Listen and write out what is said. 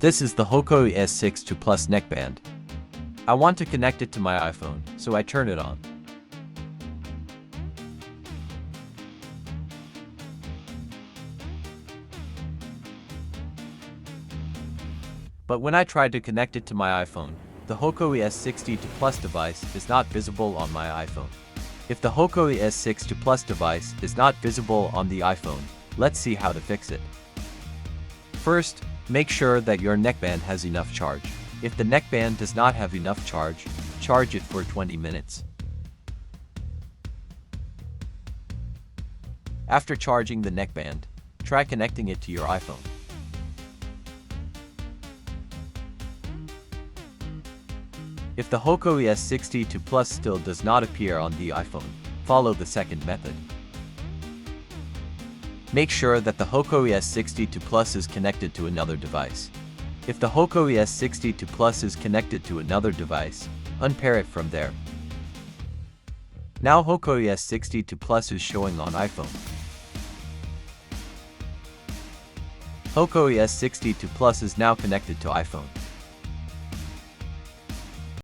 This is the Hoco ES62 Plus neckband. I want to connect it to my iPhone, so I turn it on. But when I tried to connect it to my iPhone, the Hoco ES62 Plus device is not visible on my iPhone. If the Hoco ES62 Plus device is not visible on the iPhone, let's see how to fix it. First, make sure that your neckband has enough charge. If the neckband does not have enough charge, charge it for 20 minutes. After charging the neckband, try connecting it to your iPhone. If the Hoco ES62 Plus still does not appear on the iPhone, follow the second method. Make sure that the Hoco ES62 Plus is connected to another device. If the Hoco ES62 Plus is connected to another device, unpair it from there. Now Hoco ES62 Plus is showing on iPhone. Hoco ES62 Plus is now connected to iPhone.